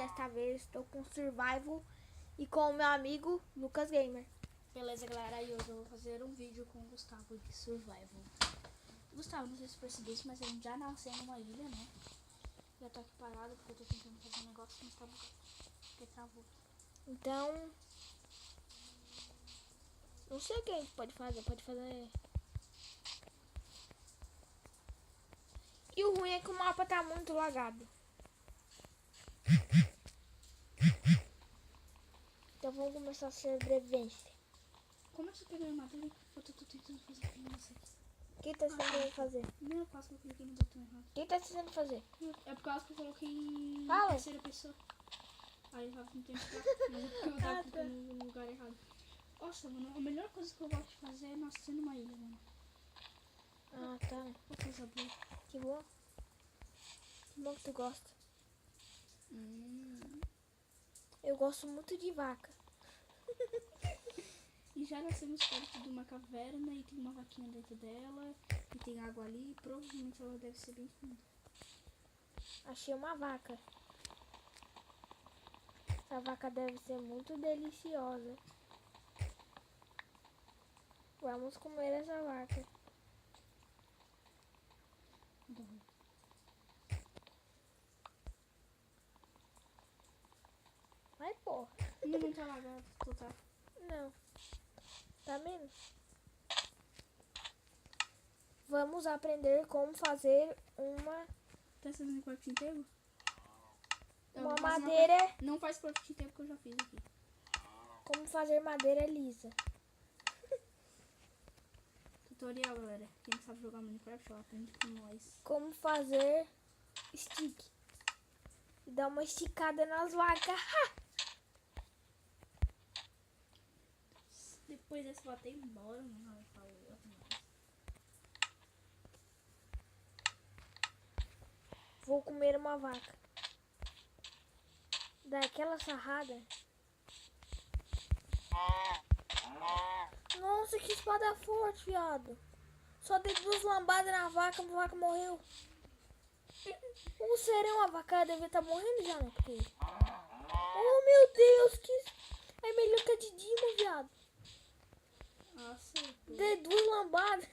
desta vez estou com Survival e com o meu amigo Lucas Gamer. Beleza, galera, e hoje eu vou fazer um vídeo com o Gustavo de Survival. Gustavo, não sei se percebesse, mas a gente já nasceu numa ilha, né? Já tô aqui parado porque eu tô tentando fazer um negócio, mas tá bugado, porque travou. Então, não sei o que a gente pode fazer... E o ruim é que o mapa tá muito lagado. Então vamos começar a sobrevivência. Como é que você pegou a madeira enquanto eu tô tentando fazer aqui? Não sei. O que tá tentando fazer? Não, quase que eu cliquei no botão errado. O que tá tentando fazer? É por causa que eu coloquei em Fala. terceira pessoa. Aí eu tava tentando ficar, mas é porque eu tava clicando no lugar errado. Nossa, mano, a melhor coisa que eu gosto de fazer é nascer numa ilha, mano. Ah, tá. Uma coisa boa. Que bom. Que bom que tu gosta. Eu gosto muito de vaca. E já nascemos perto de uma caverna e tem uma vaquinha dentro dela. E tem água ali. Provavelmente ela deve ser bem funda. Achei uma vaca. Essa vaca deve ser muito deliciosa. Vamos comer essa vaca. Ai, porra. Não tá lagado, total. Não. Tá vendo? Vamos aprender como fazer uma Tá fazendo crafting table? madeira. Não faz crafting table que eu já fiz aqui. Como fazer madeira lisa. Tutorial, galera. Quem sabe jogar Minecraft, ó, aprende com nós. Como fazer stick. E dar uma esticada nas vacas. Depois desse eu até embora, mano. Falou, até mais. Vou comer uma vaca. Daquela sarrada. Nossa, que espada forte, viado. Só dei 2 lambadas na vaca, a vaca morreu. Ou será a vaca deve estar morrendo já, né? Porque... Oh, meu Deus, que... É melhor que a de Dima, viado. Nossa, Dei 2 lambadas.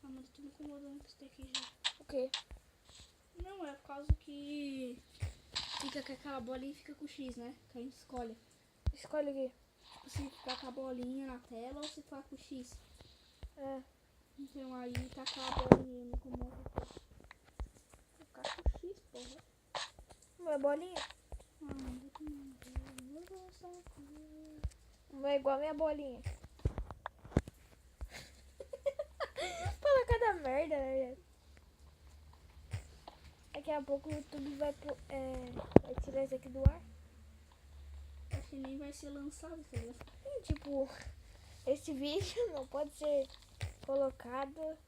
ah, mas eu tô me incomodando com isso daqui já. O quê? Não, é por causa que fica com aquela bolinha e fica com o X, né? Que a gente escolhe. Escolhe aqui. Tipo, se ficar com a bolinha na tela ou se ficar com o X. É. Então aí tá com a bolinha, me incomoda. Ficar com o X, porra. Não é bolinha? Não é igual a minha bolinha. Fala cada merda, né? Daqui a pouco o YouTube vai tirar isso aqui do ar. Acho que nem vai ser lançado, tá ligado? Tipo, esse vídeo não pode ser colocado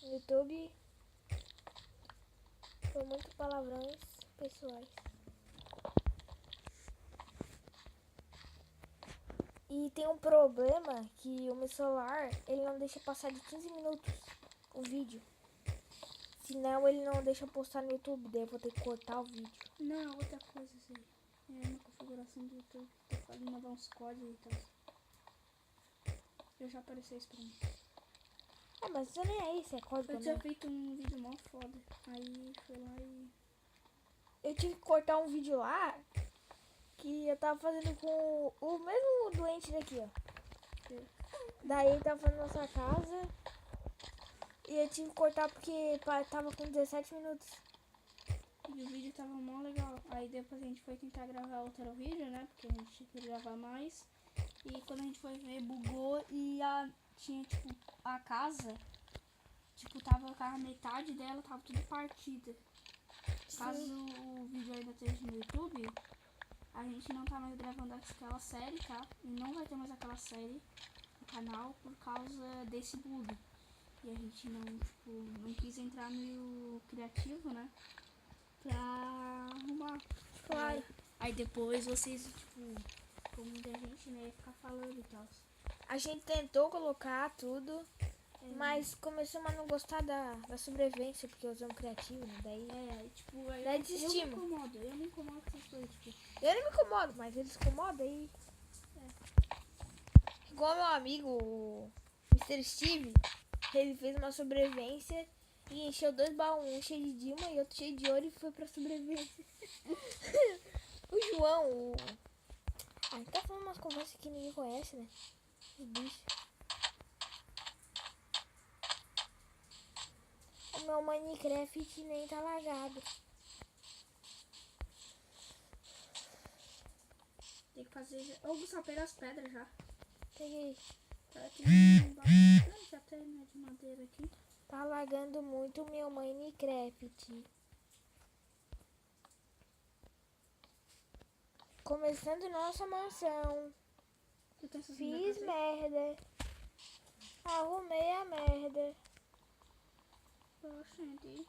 no YouTube por muitos palavrões pessoais. E tem um problema que o meu celular, ele não deixa passar de 15 minutos o vídeo. Senão ele não deixa postar no YouTube, daí eu vou ter que cortar o vídeo. Não, é outra coisa isso aí. É uma configuração do YouTube. Tu pode mandar uns códigos e tal. Já apareceu isso pra mim. Ah, mas isso nem é isso, é código, Eu né? tinha feito um vídeo mó foda. Aí fui lá e... Eu tive que cortar um vídeo lá que eu tava fazendo com o mesmo doente daqui, ó. Daí ele tava fazendo na nossa casa e eu tive que cortar porque tava com 17 minutos. E o vídeo tava mó legal. Aí depois a gente foi tentar gravar outro vídeo, né? Porque a gente queria gravar mais. E quando a gente foi ver, bugou e tinha, tipo, a casa, tipo, tava com a metade dela, tava tudo partida. Caso o vídeo ainda esteja no YouTube, a gente não tá mais gravando aquela série, tá? E não vai ter mais aquela série no canal por causa desse bug. E a gente não quis entrar no criativo, né? Pra arrumar. Claro. Aí depois vocês, tipo, como muita gente, né, ia ficar falando e tal. A gente tentou colocar tudo, Mas começamos a não gostar da sobrevivência, porque usamos criativo, né? Daí Aí daí eu desistimos. me incomodo com essas coisas, tipo. Eu não me incomodo, mas eles incomodam aí. Igual meu amigo, o Mr. Steve, ele fez uma sobrevivência e encheu 2 baús, um cheio de Dilma e outro cheio de ouro e foi pra sobrevivência. O João, a gente tá falando umas conversas que ninguém conhece, né? Os bichos. O meu Minecraft nem tá lagado. Tem que fazer. Ô, Gustavo, pega as pedras já. Peguei. Já tem, né, de madeira aqui. Tá lagando muito o meu Minecraft. Começando nossa mansão. Tu tem essas Fiz minhas merda. Arrumei a merda. Oxente.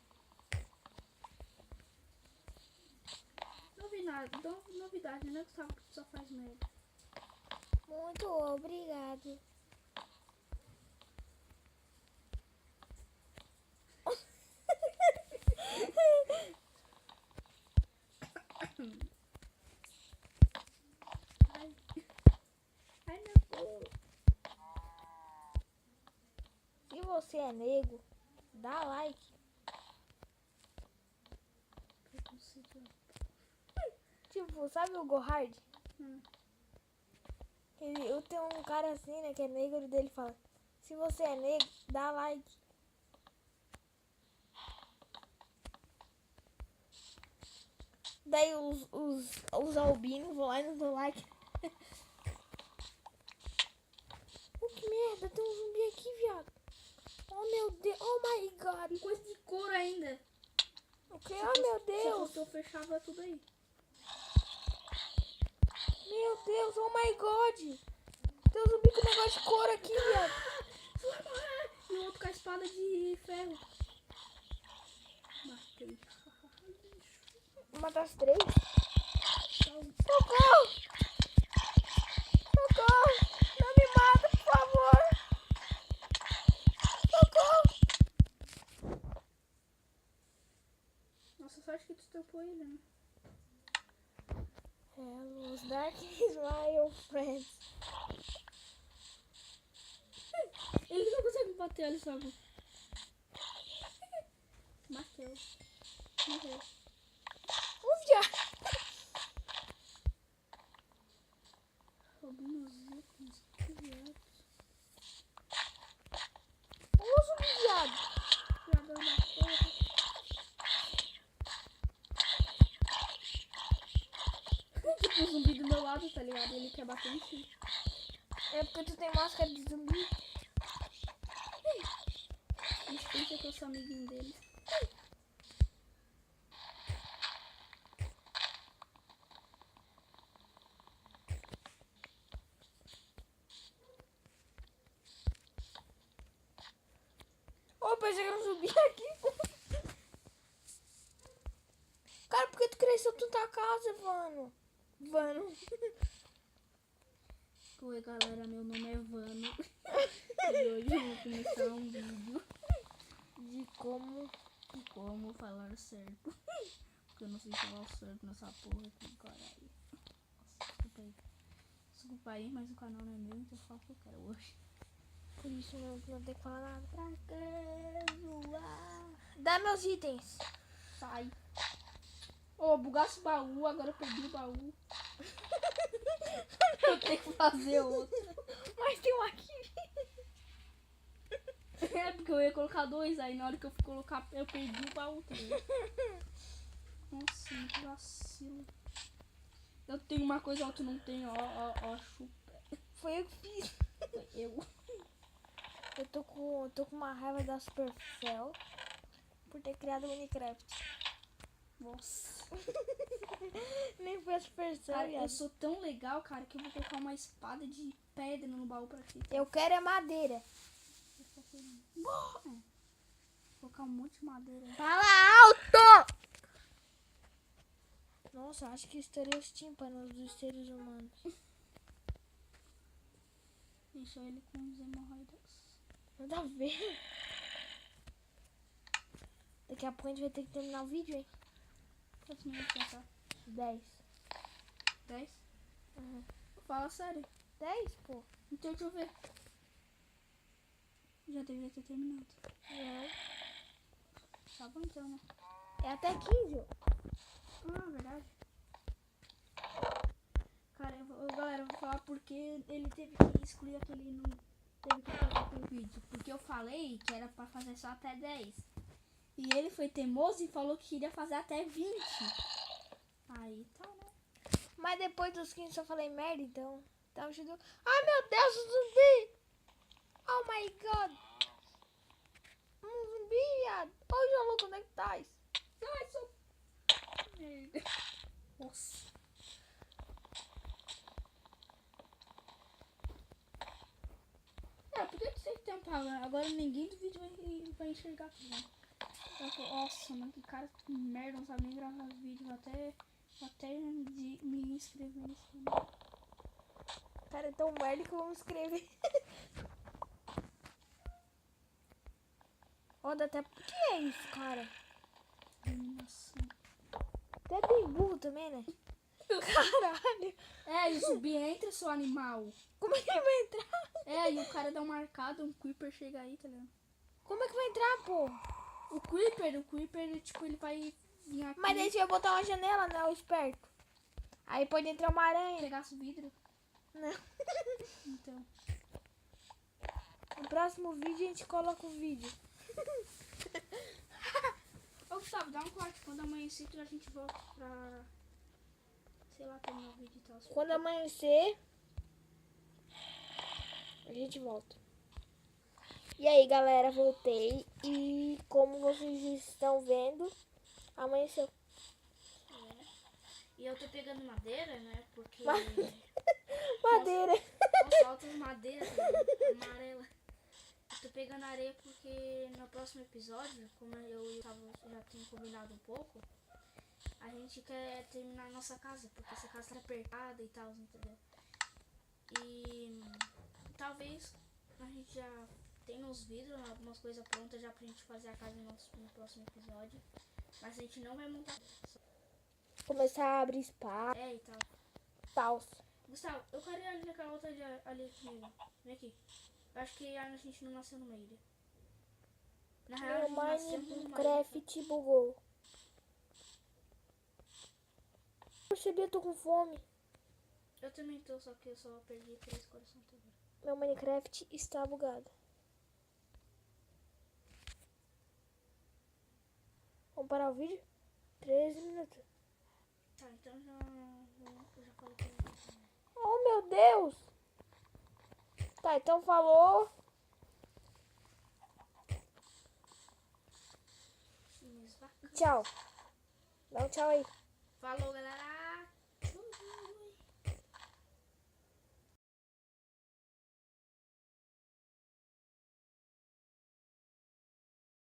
Novidade, né, Gustavo? Que tu só faz merda. Muito obrigado. Ai, meu Deus. Se você é negro, dá like. Tipo, sabe o Gohard? Eu tenho um cara assim, né, que é negro, dele fala: se você é negro, dá like. Daí os albinos vão lá e não dão like. Oh, que merda, tem um zumbi aqui, viado. Oh, meu Deus, oh my god. Com coisa de couro ainda. O que? Oh, meu Se Deus. fosse eu fechava tudo aí. Meu Deus, oh my god. Tem um zumbi com negócio de couro aqui, viado. Vai morrer. E o outro com a espada de ferro. Matei. Matar os 3? Então, Socorro! Socorro! Não me mata, por favor! Socorro! nossa, sorte que tu tampou ele, né? Hello, Dark Smile Friends. Ele não consegue bater, olha só. Bateu. Morreu. Viado! Roubinhos ícones. Que viado. Uso viado! Viadão da porra. Tipo, o zumbi do meu lado, tá ligado? Ele quer bater em ti. É porque tu tem máscara de zumbi. A gente pensa que eu sou amiguinho dele. Oh, pensei que era um zumbi aqui. Cara, por que tu cresceu tanta casa, Vano? Vano. Oi, galera, meu nome é Vano. E hoje eu vou começar um vídeo De como... de como falar certo. Porque eu não sei falar certo nessa porra aqui, caralho. Nossa, desculpa aí. Desculpa aí, mas o canal não é meu, então eu falo o que eu quero hoje. Por isso não tem que falar nada. Pra que zoar? Dá meus itens. Sai. Ô, bugasse o baú, agora eu perdi o baú. Eu tenho que fazer outro. Mas tem um aqui. É porque eu ia colocar 2, aí na hora que eu fui colocar, eu perdi o baú também. Nossa, que vacilo. Eu tenho uma coisa, ó, tu não tem, ó, chupa. Foi eu que fiz. Eu. Eu tô com uma raiva da Supercell por ter criado o Minecraft. Nossa. Nem foi a Supercell, Cara, eu viado. sou tão legal, cara, que eu vou colocar uma espada de pedra no baú pra ti. Eu quero é madeira. Vou colocar um monte de madeira. Fala alto! Nossa, acho que estourei os tímpanos dos seres humanos. Deixa ele com os hemorroidas. Nada a ver. Daqui a pouco a gente vai ter que terminar o vídeo, hein? Quantos minutos já tá? 10. 10? Uhum. Fala sério. 10, pô? Então deixa eu ver. Já deveria ter terminado. Não. Tá bom então, né? É até 15, ó. Ah, verdade. Cara, galera, eu vou falar porque ele teve que excluir aquele. Não teve que colocar aquele vídeo. Porque eu falei que era pra fazer só até 10. E ele foi teimoso e falou que iria fazer até 20. Aí tá, né? Mas depois dos 15 eu falei merda, então. Então ajudou. Ai, meu Deus, o zumbi! Oh my god! Um zumbi, viado! Ô, João Lucas, onde é que tá? Ai, sou. Merda. Nossa. É, por que você tem que apagar? Agora ninguém do vídeo vai enxergar tudo, né? Nossa, mano, que cara que merda, não sabe nem gravar vídeo. Vou até me inscrever nesse canal. Cara, é tão merda que eu vou escrever. Ó, dá até... O que é isso, cara? Iluminação. Até tem burro também, né? Caralho! É, e o zumbi entra, seu animal. Como é que ele vai entrar? É, e o cara dá uma marcada, um creeper chega aí, tá ligado? Como é que vai entrar, pô? O creeper, tipo, ele vai vir aqui. Mas daí você vai botar uma janela, né? O esperto. Aí pode entrar uma aranha. Pegar o vidro. Não. Então. No próximo vídeo a gente coloca o vídeo. Ô, Gustavo, dá um corte. Quando amanhecer, a gente volta pra... sei lá, terminar o vídeo e tal. Quando amanhecer, a gente volta. E aí, galera, voltei. E como vocês estão vendo, amanheceu. É. E eu tô pegando madeira, né? Porque... Madeira. Nossa, altas madeiras amarela. Eu tô pegando areia porque no próximo episódio, como eu já tinha combinado um pouco, a gente quer terminar a nossa casa, porque essa casa tá apertada e tal, entendeu? E talvez a gente já tenha uns vidros, algumas coisas prontas já pra gente fazer a casa no próximo episódio. Mas a gente não vai montar. Começar a abrir espaço. É, e tal. Falso. Gustavo, eu quero ir ali naquela outra ali comigo. Vem aqui. Eu acho que a gente não nasceu numa ilha. Na real, Meu a gente nasceu numa ilha. Minecraft bugou. Percebi, eu tô com fome. Eu também tô, só que eu só perdi 3 corações até agora. Meu Minecraft está bugado. Vamos parar o vídeo? 13 minutos. Tá, então eu já falei pra ele. Oh, meu Deus! Tá, então falou. Minhas vacas. Tchau. Dá um tchau aí. Falou, galera!